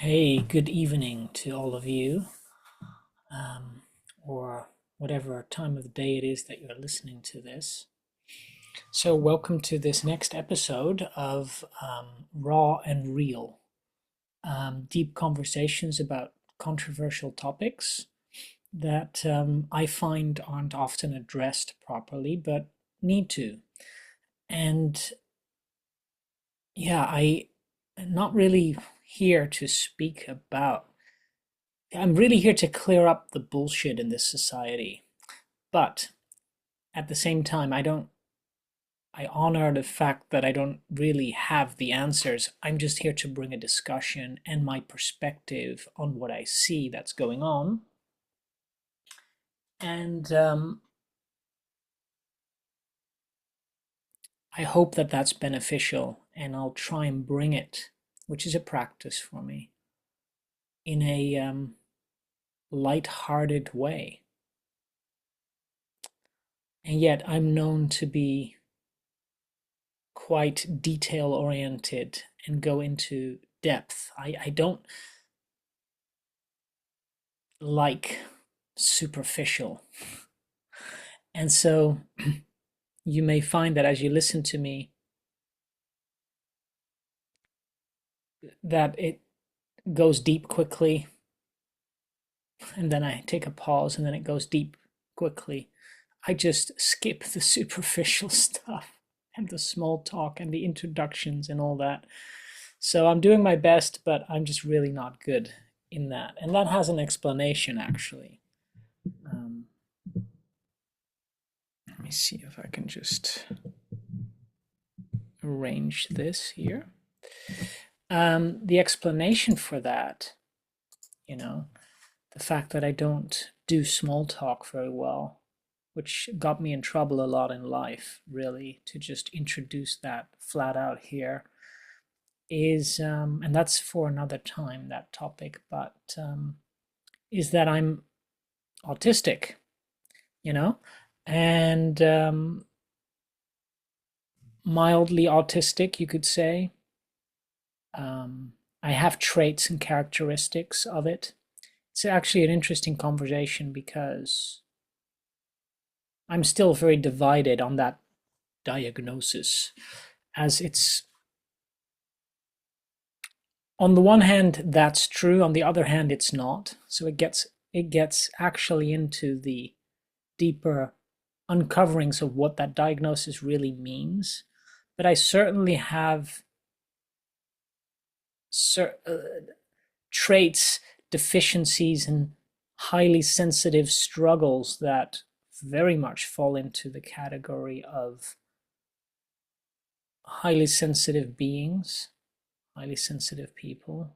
Hey, good evening to all of you, or whatever time of the day it is that you're listening to this. So, welcome to this next episode of Raw and Real, deep conversations about controversial topics that I find aren't often addressed properly, but need to. And yeah, I'm not really here to speak about. I'm really here to clear up the bullshit in this society. But at the same time, I honor the fact that I don't really have the answers. I'm just here to bring a discussion and my perspective on what I see that's going on. And I hope that that's beneficial, and I'll try and bring it, which is a practice for me, in a light-hearted way. And yet, I'm known to be quite detail oriented and go into depth. I don't like superficial. And so you may find that as you listen to me, that it goes deep quickly, and then I take a pause, and then it goes deep quickly. I just skip the superficial stuff and the small talk and the introductions and all that. So I'm doing my best, but I'm just really not good in that. And that has an explanation, actually. Um, Let me see if I can just arrange this here. The explanation for that, the fact that I don't do small talk very well, which got me in trouble a lot in life, really, to just introduce that flat out here, is, and that's for another time, that topic, but is that I'm autistic, and mildly autistic, you could say. I have traits and characteristics of it. It's actually an interesting conversation because I'm still very divided on that diagnosis, as it's, on the one hand that's true, on the other hand it's not. So it gets actually into the deeper uncoverings of what that diagnosis really means. But I certainly have traits, deficiencies, and highly sensitive struggles that very much fall into the category of highly sensitive beings, highly sensitive people,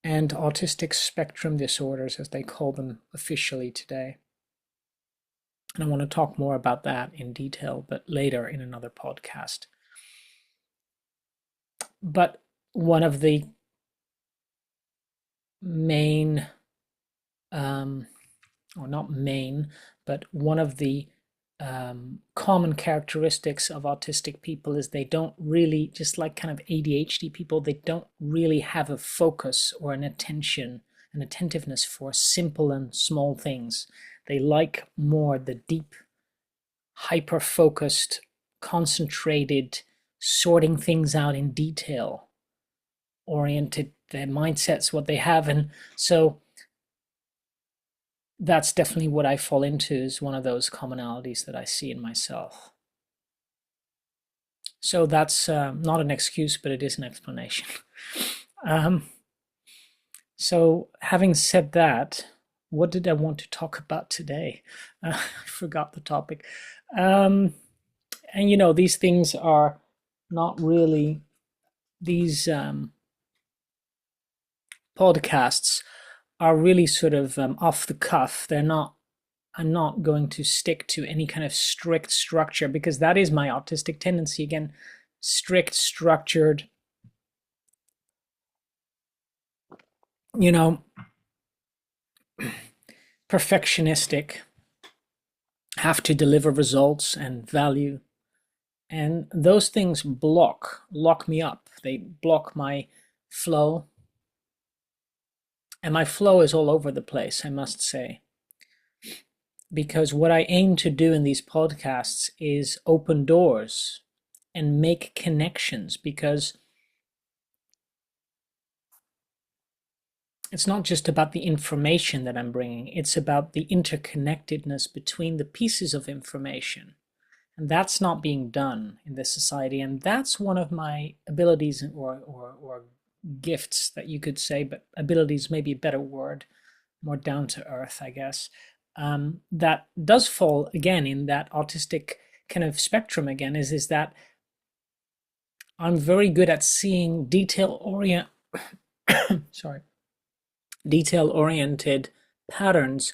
and autistic spectrum disorders, as they call them officially today. And I want to talk more about that in detail, but later in another podcast. But one of the main, or not main, but one of the common characteristics of autistic people is they don't really, just like kind of ADHD people, they don't really have a focus or an attention, an attentiveness for simple and small things. They like more the deep, hyper-focused, concentrated, sorting things out in detail oriented. Their mindset's what they have. And so that's definitely what I fall into, is one of those commonalities that I see in myself. So that's not an excuse, but it is an explanation. So having said that, what did I want to talk about today? I forgot the topic. And these things are not really, these podcasts are really sort of off the cuff. I'm not going to stick to any kind of strict structure, because that is my autistic tendency. Again, strict, structured, perfectionistic, have to deliver results and value. And those things lock me up. They block my flow. And my flow is all over the place, I must say, because what I aim to do in these podcasts is open doors and make connections, because it's not just about the information that I'm bringing, it's about the interconnectedness between the pieces of information. And that's not being done in this society. And that's one of my abilities or gifts that you could say, but abilities may be a better word, more down to earth, I guess. That does fall again in that autistic kind of spectrum again, is that I'm very good at seeing detail-oriented patterns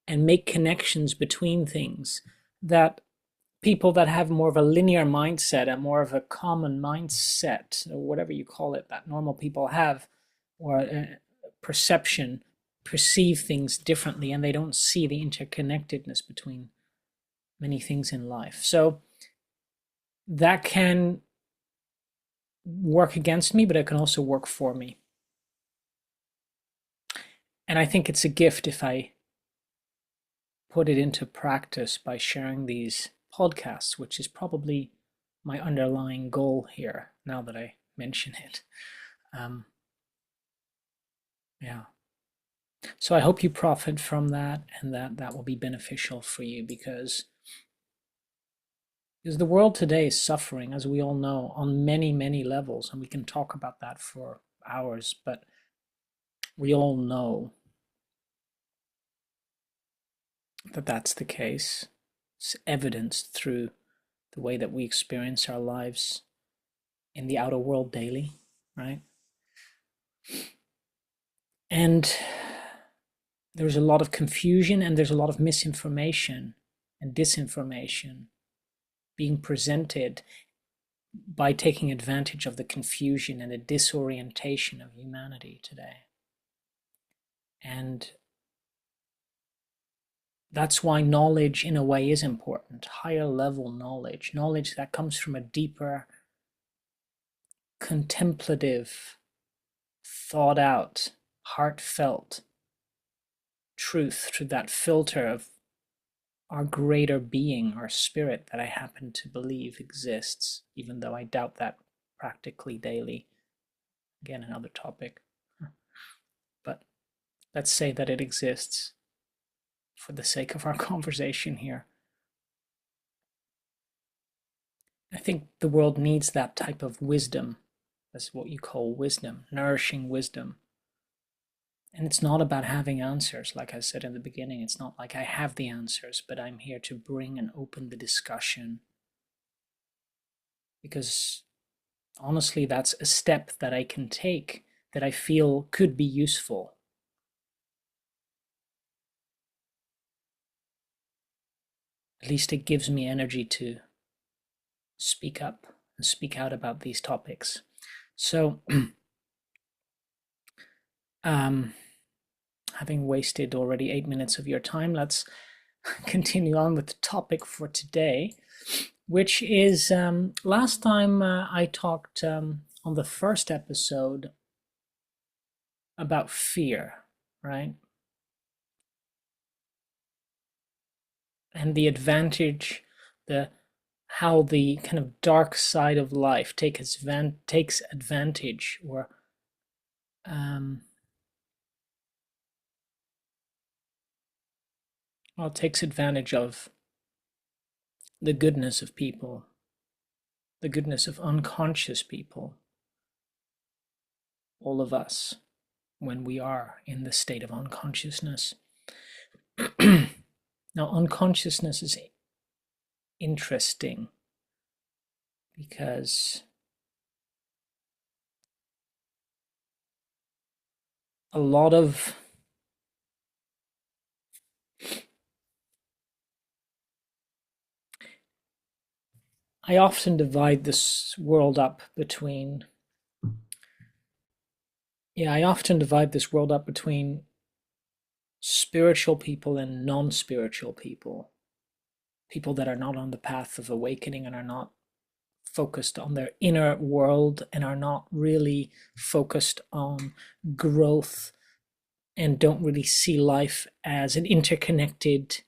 and make connections between things that people that have more of a linear mindset and more of a common mindset, or whatever you call it, that normal people have, or perception, perceive things differently, and they don't see the interconnectedness between many things in life. So that can work against me, but it can also work for me. And I think it's a gift if I put it into practice by sharing these podcasts, which is probably my underlying goal here, now that I mention it. Yeah. So I hope you profit from that, and that will be beneficial for you, because the world today is suffering, as we all know, on many, many levels, and we can talk about that for hours, but we all know that that's the case. It's evidenced through the way that we experience our lives in the outer world daily, right? And there's a lot of confusion, and there's a lot of misinformation and disinformation being presented by taking advantage of the confusion and the disorientation of humanity today. And that's why knowledge, in a way, is important. Higher level knowledge, knowledge that comes from a deeper, contemplative, thought out, heartfelt truth through that filter of our greater being, our spirit, that I happen to believe exists, even though I doubt that practically daily. Again, another topic. But let's say that it exists for the sake of our conversation here. I think the world needs that type of wisdom. That's what you call wisdom, nourishing wisdom. And it's not about having answers, like I said in the beginning. It's not like I have the answers, but I'm here to bring and open the discussion. Because honestly, that's a step that I can take that I feel could be useful. At least it gives me energy to speak up and speak out about these topics. So, having wasted already 8 minutes of your time, let's continue on with the topic for today, which is last time I talked on the first episode about fear, right? And the advantage, how the kind of dark side of life takes advantage, or well, takes advantage of the goodness of people, the goodness of unconscious people, all of us, when we are in the state of unconsciousness. Now, unconsciousness is interesting because a lot of I often divide this world up between spiritual people and non-spiritual people, people that are not on the path of awakening and are not focused on their inner world and are not really focused on growth and don't really see life as an interconnected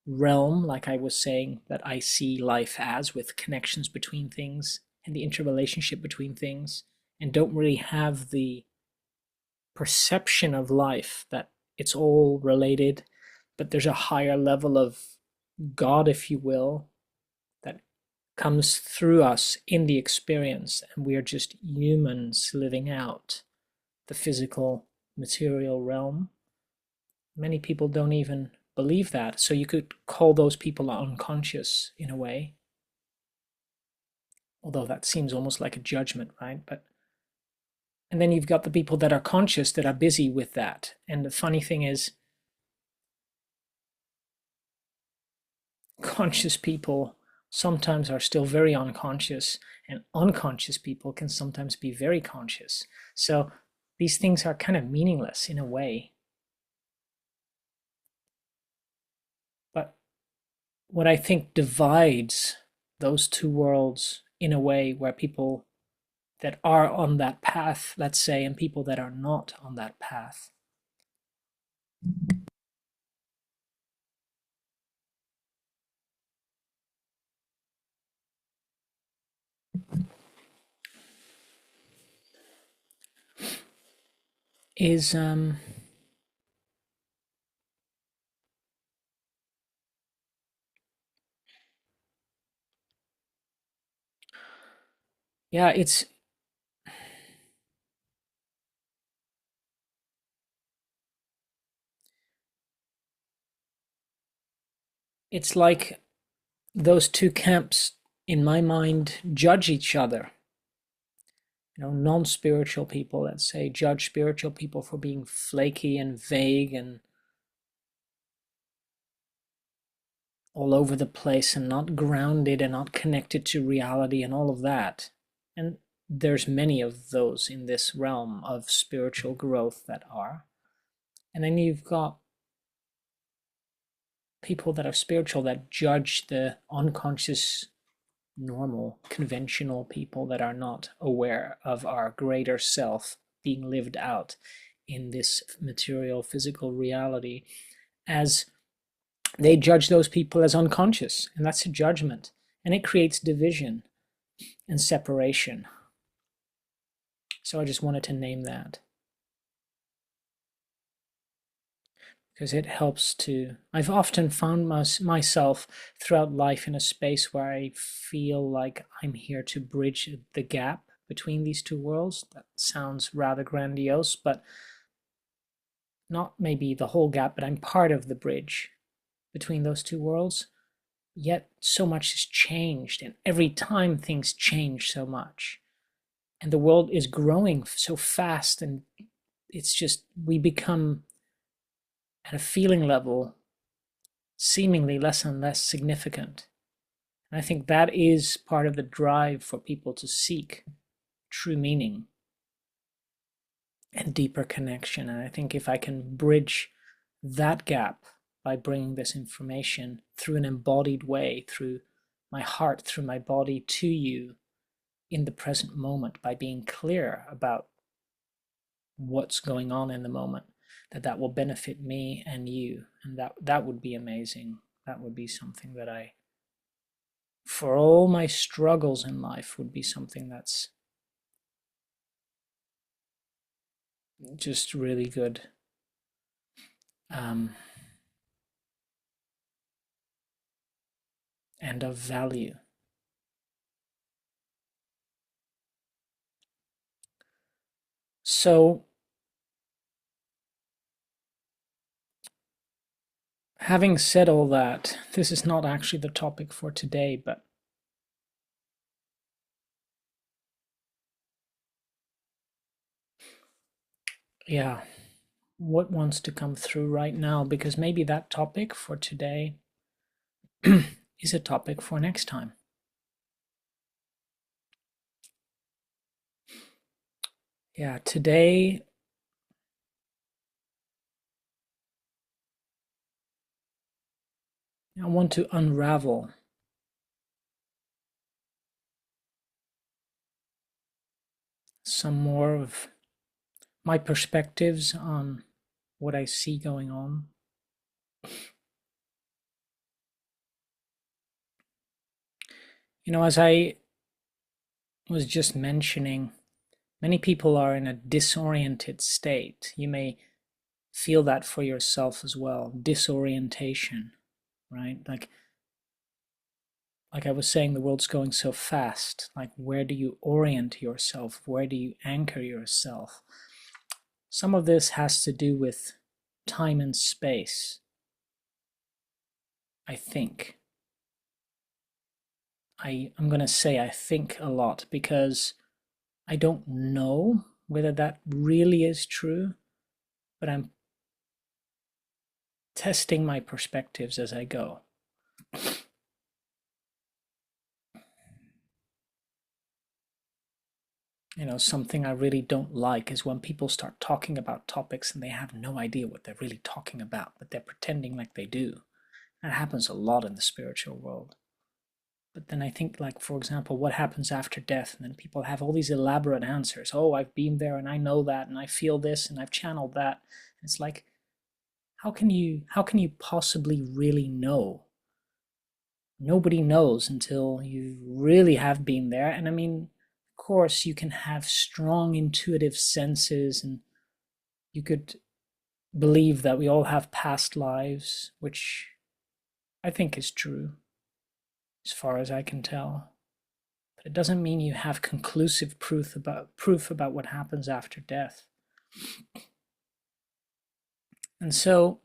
realm, like I was saying, that I see life as, with connections between things and the interrelationship between things, and don't really have the perception of life that it's all related, but there's a higher level of God, if you will, that comes through us in the experience, and we are just humans living out the physical material realm. Many people don't even believe that, so you could call those people unconscious in a way, although that seems almost like a judgment, right? But and then you've got the people that are conscious that are busy with that. And the funny thing is, conscious people sometimes are still very unconscious, and unconscious people can sometimes be very conscious. So these things are kind of meaningless in a way. But what I think divides those two worlds in a way where people that are on that path, let's say, and people that are not on that path, is yeah, it's like those two camps in my mind judge each other. Non-spiritual people, let's say, judge spiritual people for being flaky and vague and all over the place and not grounded and not connected to reality and all of that. And there's many of those in this realm of spiritual growth that are. And then you've got people that are spiritual that judge the unconscious, normal, conventional people that are not aware of our greater self being lived out in this material, physical reality, as they judge those people as unconscious. And that's a judgment. And it creates division and separation. So I just wanted to name that, because it helps to. I've often found myself throughout life in a space where I feel like I'm here to bridge the gap between these two worlds. That sounds rather grandiose, but not maybe the whole gap, but I'm part of the bridge between those two worlds. Yet so much has changed, and every time things change so much, and the world is growing so fast, and it's just we become at a feeling level seemingly less and less significant. And I think that is part of the drive for people to seek true meaning and deeper connection. And I think if I can bridge that gap by bringing this information through an embodied way, through my heart, through my body to you in the present moment, by being clear about what's going on in the moment, that will benefit me and you, and that would be amazing. That would be something that for all my struggles in life, would be something that's just really good. And of value. So, having said all that, this is not actually the topic for today, but yeah, what wants to come through right now? Because maybe that topic for today is a topic for next time. Yeah, today I want to unravel some more of my perspectives on what I see going on. As I was just mentioning, many people are in a disoriented state. You may feel that for yourself as well. Disorientation, right? Like I was saying, the world's going so fast. Like, where do you orient yourself? Where do you anchor yourself? Some of this has to do with time and space, I think. I'm going to say I think a lot because I don't know whether that really is true, but I'm testing my perspectives as I go. Something I really don't like is when people start talking about topics and they have no idea what they're really talking about, but they're pretending like they do. That happens a lot in the spiritual world. But then I think, like, for example, what happens after death? And then people have all these elaborate answers. Oh, I've been there and I know that and I feel this and I've channeled that. And it's like, how can you possibly really know? Nobody knows until you really have been there. And I mean, of course, you can have strong intuitive senses and you could believe that we all have past lives, which I think is true, as far as I can tell. But it doesn't mean you have conclusive proof about what happens after death. And so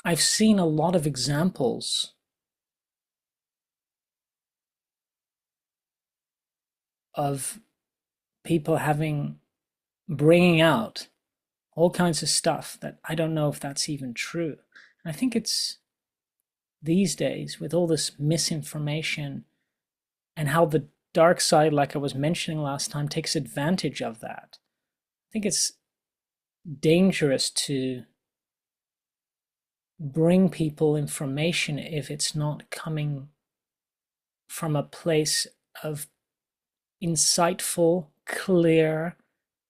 I've seen a lot of examples of people bringing out all kinds of stuff that I don't know if that's even true. And I think it's these days with all this misinformation and how the dark side, like I was mentioning last time, takes advantage of that. I think it's dangerous to bring people information if it's not coming from a place of insightful, clear,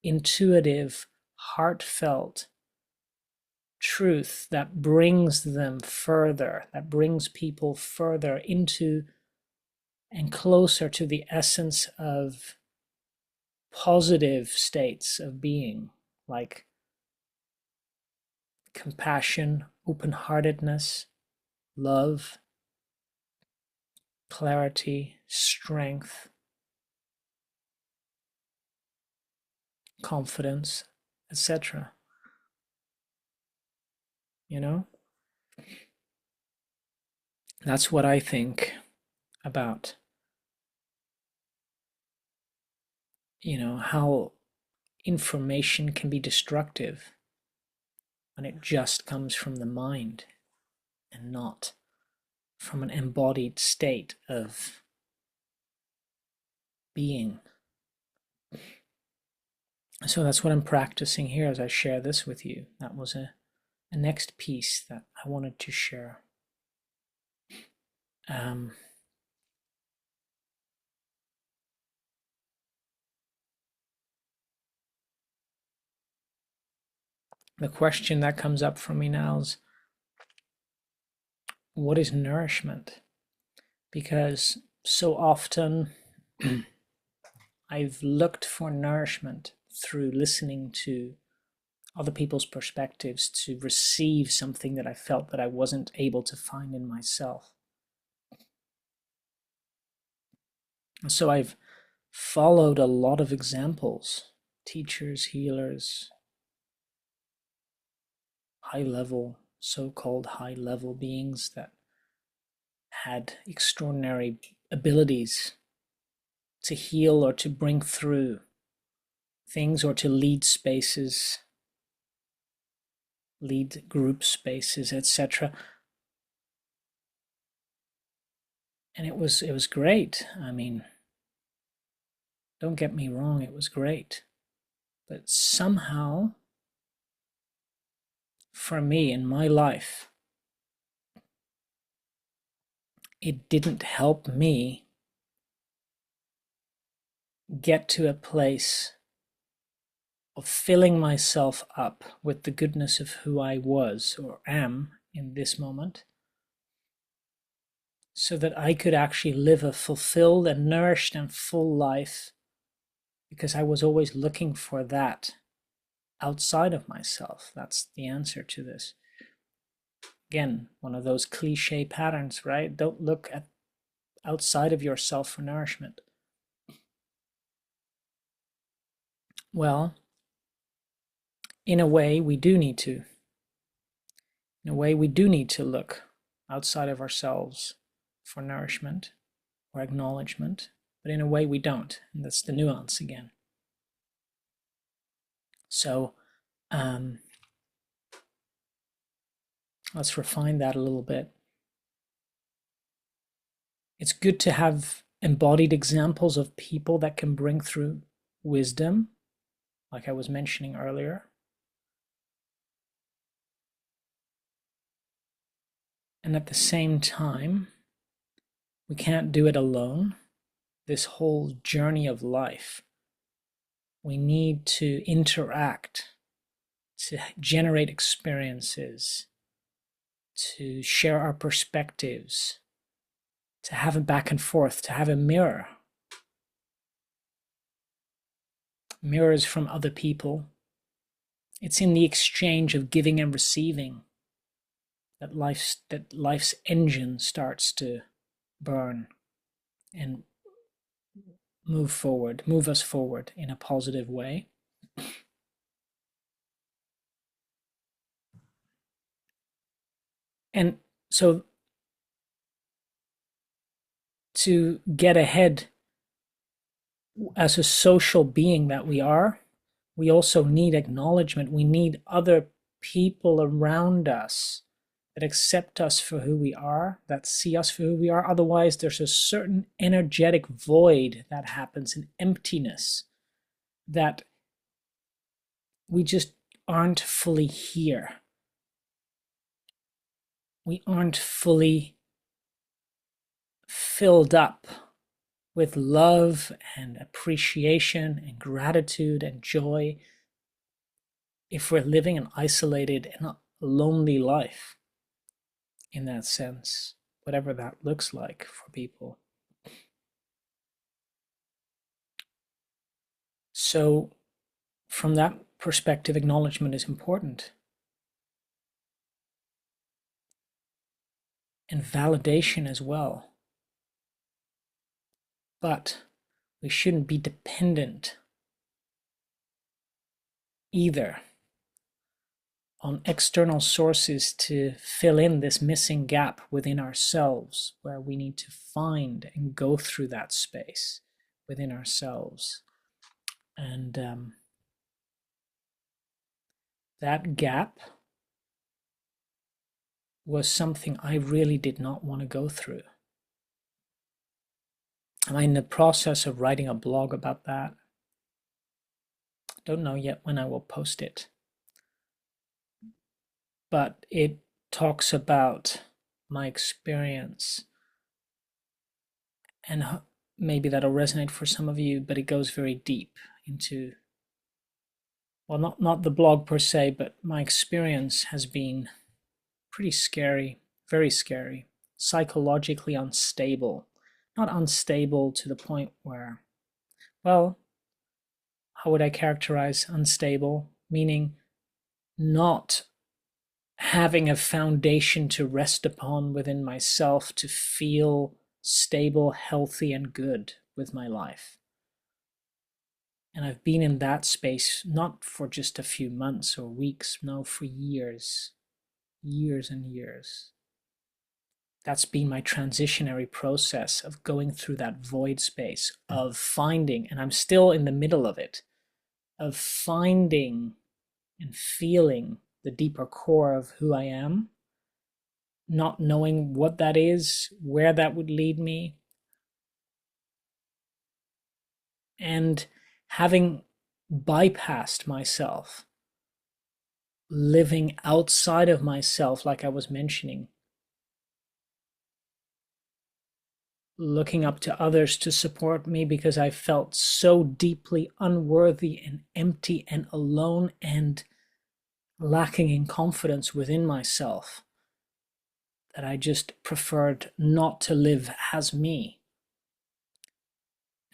intuitive, heartfelt truth that brings them further, that brings people further into and closer to the essence of positive states of being, like compassion, open-heartedness, love, clarity, strength, confidence, etc. That's what I think about, how information can be destructive when it just comes from the mind and not from an embodied state of being. So that's what I'm practicing here as I share this with you. That was a next piece that I wanted to share. The question that comes up for me now is, what is nourishment? Because so often I've looked for nourishment through listening to other people's perspectives to receive something that I felt that I wasn't able to find in myself. And so I've followed a lot of examples, teachers, healers, high-level, so-called high-level beings that had extraordinary abilities to heal or to bring through things or to lead spaces, lead group spaces, etc. And it was great. I mean, don't get me wrong, it was great. But somehow, for me in my life, it didn't help me get to a place of filling myself up with the goodness of who I was or am in this moment, so that I could actually live a fulfilled and nourished and full life, because I was always looking for that outside of myself. That's the answer to this. Again, one of those cliche patterns, right? Don't look at outside of yourself for nourishment. Well, in a way, we do need to. In a way, we do need to look outside of ourselves for nourishment or acknowledgement, but in a way we don't. And that's the nuance again. So let's refine that a little bit. It's good to have embodied examples of people that can bring through wisdom, like I was mentioning earlier. And at the same time, we can't do it alone. This whole journey of life, we need to interact, to generate experiences, to share our perspectives, to have a back and forth, to have a mirror. Mirrors from other people. It's in the exchange of giving and receiving that life's engine starts to burn and move us forward in a positive way. And so to get ahead as a social being that we are, we also need acknowledgement. We need other people around us that accept us for who we are, that see us for who we are. Otherwise, there's a certain energetic void that happens, an emptiness, that we just aren't fully here. We aren't fully filled up with love and appreciation and gratitude and joy if we're living an isolated and a lonely life in that sense, whatever that looks like for people. So from that perspective, acknowledgement is important. And validation as well. But we shouldn't be dependent either on external sources to fill in this missing gap within ourselves, where we need to find and go through that space within ourselves. And that gap was something I really did not want to go through. I'm in the process of writing a blog about that. Don't know yet when I will post it. But it talks about my experience, and maybe that'll resonate for some of you, but it goes very deep into, well, not the blog per se, but my experience has been pretty scary, very scary, psychologically unstable. Not unstable to the point where, well, how would I characterize unstable? Meaning not having a foundation to rest upon within myself to feel stable, healthy, and good with my life. And I've been in that space not for just a few months or weeks, no, for years, years and years. That's been my transitionary process of going through that void space of finding, and I'm still in the middle of it, of finding and feeling the deeper core of who I am, not knowing what that is, where that would lead me, and having bypassed myself, living outside of myself, like I was mentioning, looking up to others to support me because I felt so deeply unworthy and empty and alone and lacking in confidence within myself that I just preferred not to live as me.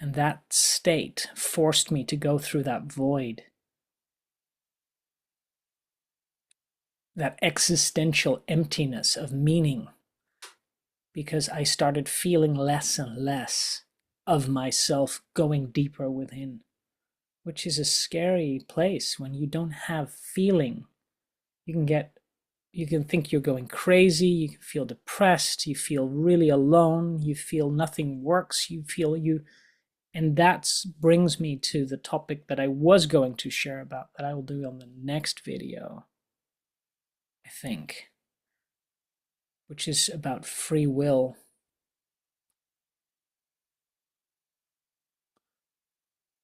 And that state forced me to go through that void, that existential emptiness of meaning, because I started feeling less and less of myself going deeper within, which is a scary place when you don't have feeling. You can think you're going crazy, you can feel depressed, you feel really alone, you feel nothing works, and that brings me to the topic that I was going to share about that I will do on the next video, I think, which is about free will.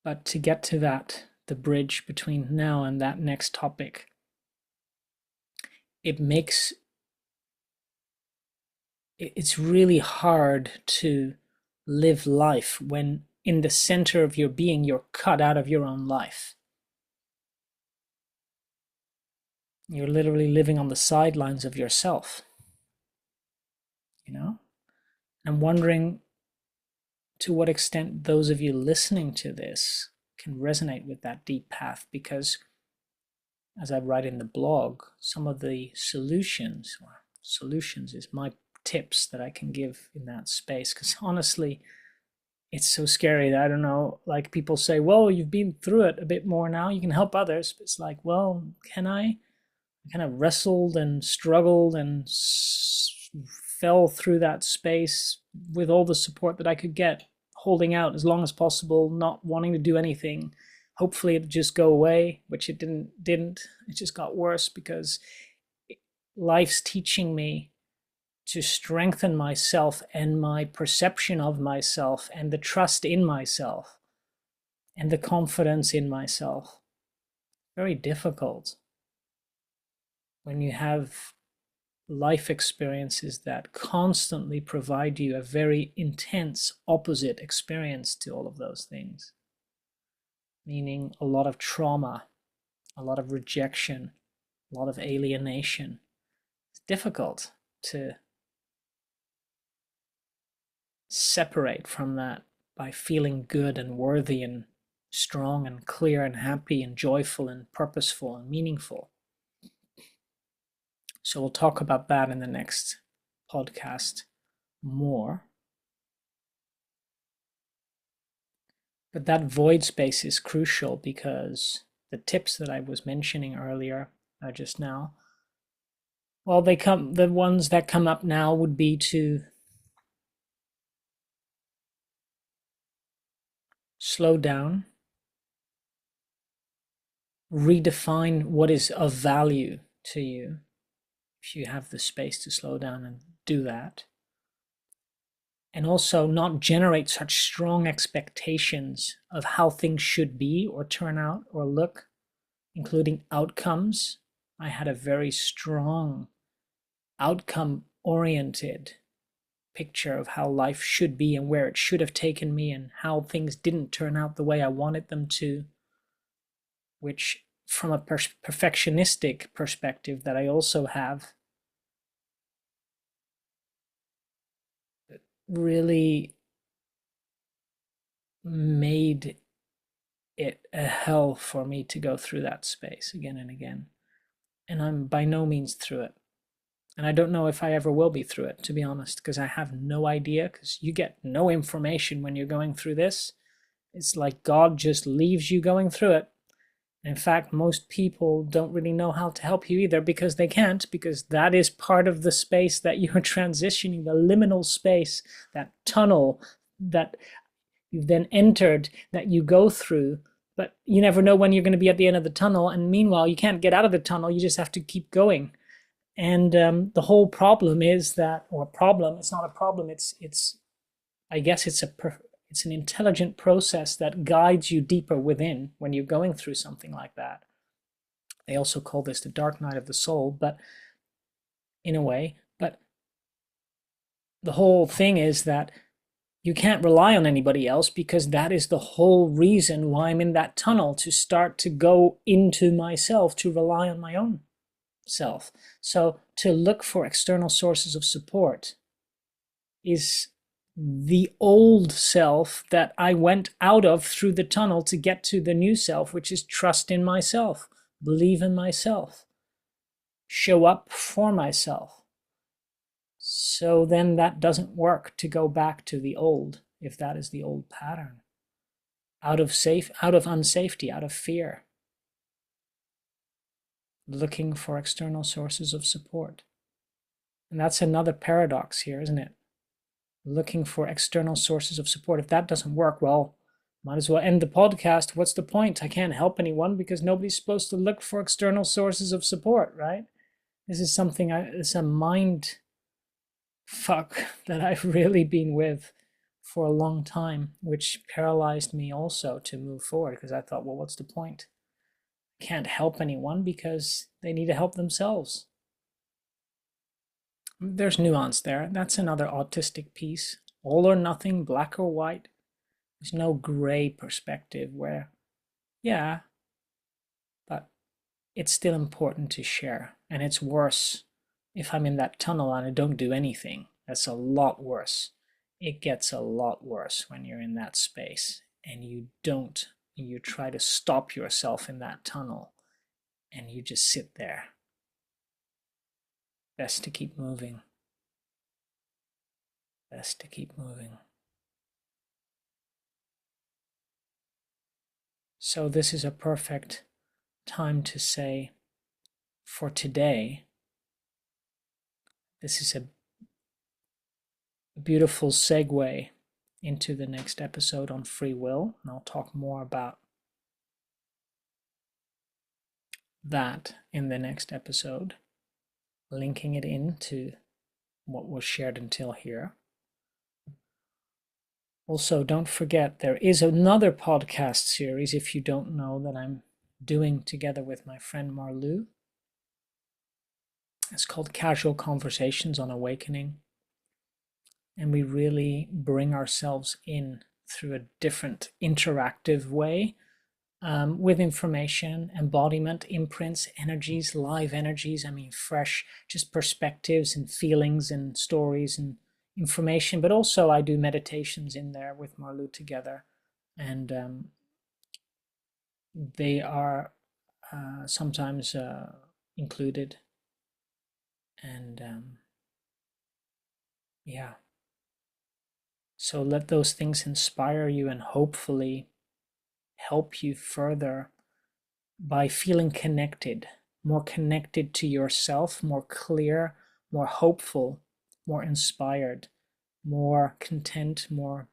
But to get to that, the bridge between now and that next topic, it's really hard to live life when in the center of your being you're cut out of your own life. You're literally living on the sidelines of yourself. I'm wondering to what extent those of you listening to this can resonate with that deep path, because as I write in the blog, some of the solutions is my tips that I can give in that space, because honestly, it's so scary that I don't know, like people say, well, you've been through it a bit more now, you can help others. But it's like, well, can I? I kind of wrestled and struggled and fell through that space with all the support that I could get, holding out as long as possible, not wanting to do anything. Hopefully it'd just go away, which it didn't. It just got worse, because life's teaching me to strengthen myself and my perception of myself and the trust in myself and the confidence in myself. Very difficult when you have life experiences that constantly provide you a very intense opposite experience to all of those things, meaning a lot of trauma, a lot of rejection, a lot of alienation. It's difficult to separate from that by feeling good and worthy and strong and clear and happy and joyful and purposeful and meaningful. So we'll talk about that in the next podcast more. But that void space is crucial, because the tips that I was mentioning earlier, just now, well, the ones that come up now would be to slow down, redefine what is of value to you, if you have the space to slow down and do that. And also not generate such strong expectations of how things should be or turn out or look, including outcomes. I had a very strong outcome-oriented picture of how life should be and where it should have taken me, and how things didn't turn out the way I wanted them to, which from a perfectionistic perspective that I also have, really made it a hell for me to go through that space again and again. And I'm by no means through it. And I don't know if I ever will be through it, to be honest, because I have no idea, because you get no information when you're going through this. It's like God just leaves you going through it. In fact, most people don't really know how to help you either, because they can't, because that is part of the space that you're transitioning, the liminal space, that tunnel that you've then entered, that you go through, but you never know when you're going to be at the end of the tunnel. And meanwhile, you can't get out of the tunnel, you just have to keep going. And the whole problem is that, or problem, it's not a problem, I guess it's an intelligent process that guides you deeper within when you're going through something like that. They also call this the dark night of the soul, but in a way, but the whole thing is that You can't rely on anybody else, because that is the whole reason why I'm in that tunnel, to start to go into myself, to rely on my own self. So to look for external sources of support is the old self that I went out of through the tunnel to get to the new self, which is trust in myself, believe in myself, show up for myself. So then that doesn't work to go back to the old, if that is the old pattern. Out of unsafety, out of fear. Looking for external sources of support. And that's another paradox here, isn't it? Looking for external sources of support. If that doesn't work, well, might as well end the podcast. What's the point? I can't help anyone, because nobody's supposed to look for external sources of support, right? This is something, it's a mind fuck that I've really been with for a long time, which paralyzed me also to move forward, because I thought, well, what's the point? I can't help anyone because they need to help themselves. There's nuance there. That's another autistic piece. All or nothing, black or white. There's no gray perspective where, yeah, but it's still important to share. And it's worse if I'm in that tunnel and I don't do anything. That's a lot worse. It gets a lot worse when you're in that space and you try to stop yourself in that tunnel and you just sit there. Best to keep moving. Best to keep moving. So this is a perfect time to say, for today, this is a beautiful segue into the next episode on free will, and I'll talk more about that in the next episode, linking it into what was shared until here. Also, don't forget, there is another podcast series, if you don't know, that I'm doing together with my friend Marlou. It's called Casual Conversations on Awakening. And we really bring ourselves in through a different interactive way, with information, embodiment, imprints, energies, live energies. I mean, fresh, just perspectives and feelings and stories and information. But also I do meditations in there with Marlou together. And they are sometimes included. And yeah. So let those things inspire you and hopefully help you further by feeling connected, more connected to yourself, more clear, more hopeful, more inspired, more content, more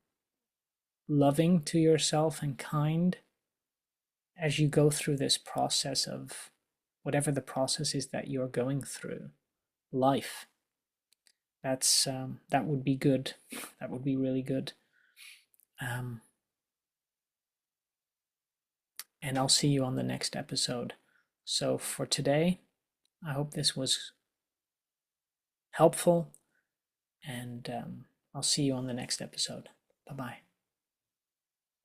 loving to yourself and kind as you go through this process of whatever the process is that you're going through, life. That would be good. That would be really good. And I'll see you on the next episode. So for today, I hope this was helpful, and I'll see you on the next episode. Bye-bye.